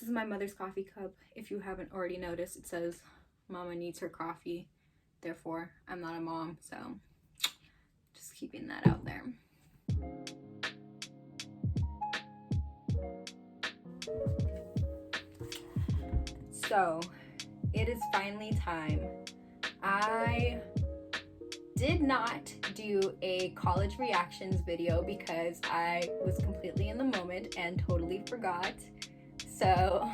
This is my mother's coffee cup. If you haven't already noticed, it says Mama needs her coffee. Therefore, I'm not a mom, so just keeping that out there. So, it is finally time. I did not do a college reactions video because I was completely in the moment and totally forgot. So,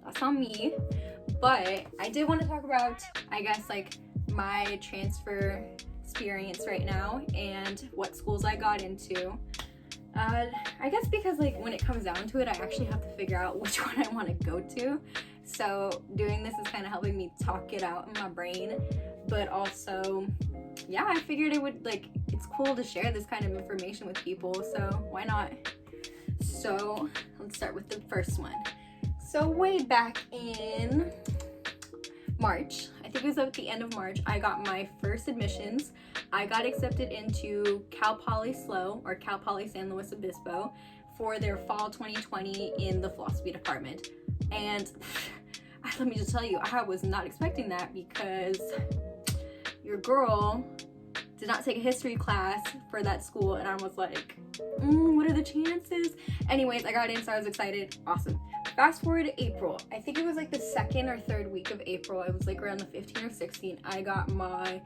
that's on me. But I did want to talk about, I guess, like my transfer experience right now and what schools I got into. I guess because like when it comes down to it, I actually have to figure out which one I want to go to. So doing this is kind of helping me talk it out in my brain. But also, yeah, I figured it would, like, it's cool to share this kind of information with people. So why not? So let's start with the first one. So way back in March, I think it was at the end of March, I got my first admissions. I got accepted into Cal Poly SLO, or Cal Poly San Luis Obispo, for their fall 2020 in the philosophy department. And let me just tell you, I was not expecting that because your girl did not take a history class for that school, and I was like, what are the chances? Anyways, I got in, so I was excited. Awesome. Fast forward to April. I think it was like the second or third week of April. It was like around the 15th or 16th. I got my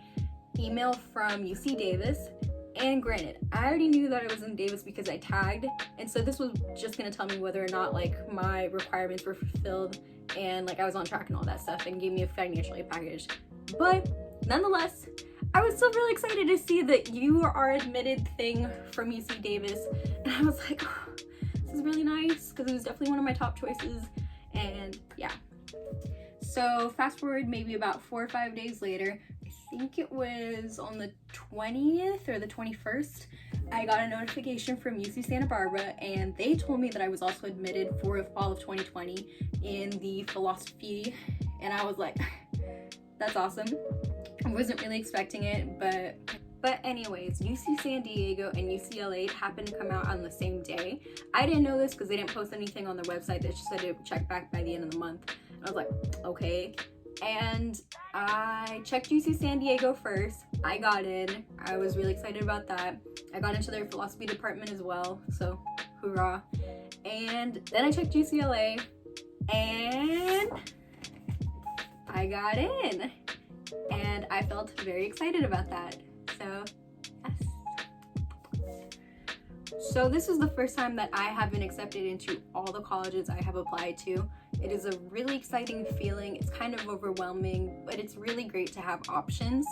email from UC Davis. And granted, I already knew that I was in Davis because I tagged. And so this was just going to tell me whether or not like my requirements were fulfilled and like I was on track and all that stuff, and gave me a financial aid package. But nonetheless, I was still really excited to see that you are admitted thing from UC Davis. And I was like, oh, this is really nice, because it was definitely one of my top choices. And yeah. So fast forward maybe about 4 or 5 days later, I think it was on the 20th or the 21st, I got a notification from UC Santa Barbara, and they told me that I was also admitted for fall of 2020 in the philosophy. And I was like, that's awesome. I wasn't really expecting it, but anyways, UC San Diego and UCLA happened to come out on the same day. I didn't know this because they didn't post anything on their website. They just said it would check back by the end of the month. And I was like, okay. And I checked UC San Diego first. I got in. I was really excited about that. I got into their philosophy department as well, so hoorah. And then I checked UCLA, and I got in. And I felt very excited about that. So, yes. So this is the first time that I have been accepted into all the colleges I have applied to. It is a really exciting feeling. It's kind of overwhelming, but it's really great to have options.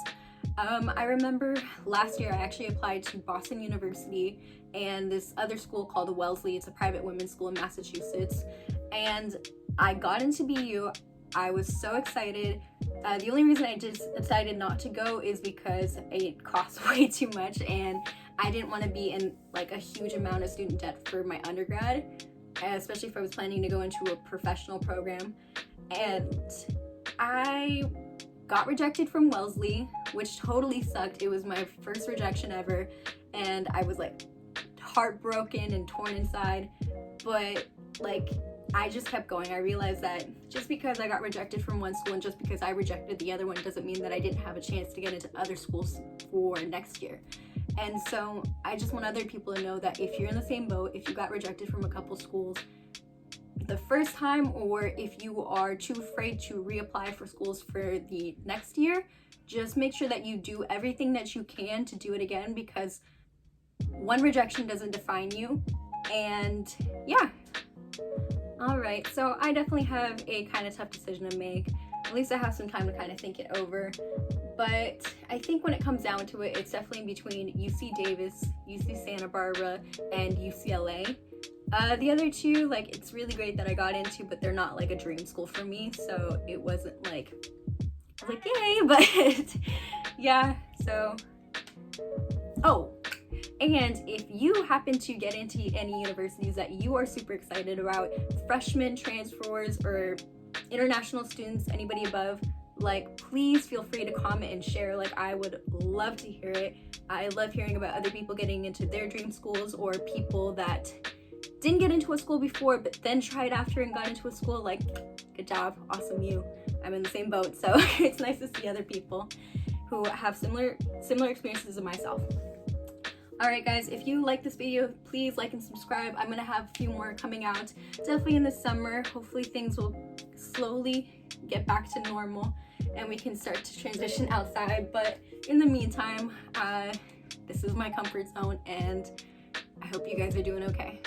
I remember last year I actually applied to Boston University and this other school called Wellesley. It's a private women's school in Massachusetts. And I got into BU. I was so excited. The only reason I just decided not to go is because it costs way too much, and I didn't want to be in like a huge amount of student debt for my undergrad, especially if I was planning to go into a professional program. And I got rejected from Wellesley, which totally sucked. It was my first rejection ever, and I was like heartbroken and torn inside, but like I just kept going. I realized that just because I got rejected from one school and just because I rejected the other one doesn't mean that I didn't have a chance to get into other schools for next year. And so I just want other people to know that if you're in the same boat, if you got rejected from a couple schools the first time, or if you are too afraid to reapply for schools for the next year, just make sure that you do everything that you can to do it again, because one rejection doesn't define you. And yeah. All right, so I definitely have a kind of tough decision to make. At least I have some time to kind of think it over. But I think when it comes down to it, it's definitely between UC Davis, UC Santa Barbara, and UCLA. The other two, like, it's really great that I got into, but they're not like a dream school for me, so it wasn't like yay, but yeah, so. Oh, and if you happen to get into any universities that you are super excited about, freshmen, transfers, or international students, anybody above, like, please feel free to comment and share. Like, I would love to hear it. I love hearing about other people getting into their dream schools, or people that didn't get into a school before, but then tried after and got into a school, like, good job, awesome you. I'm in the same boat, so it's nice to see other people who have similar experiences as myself. Alright guys, if you like this video, please like and subscribe. I'm gonna have a few more coming out, definitely in the summer. Hopefully things will slowly get back to normal and we can start to transition outside. But in the meantime, this is my comfort zone, and I hope you guys are doing okay.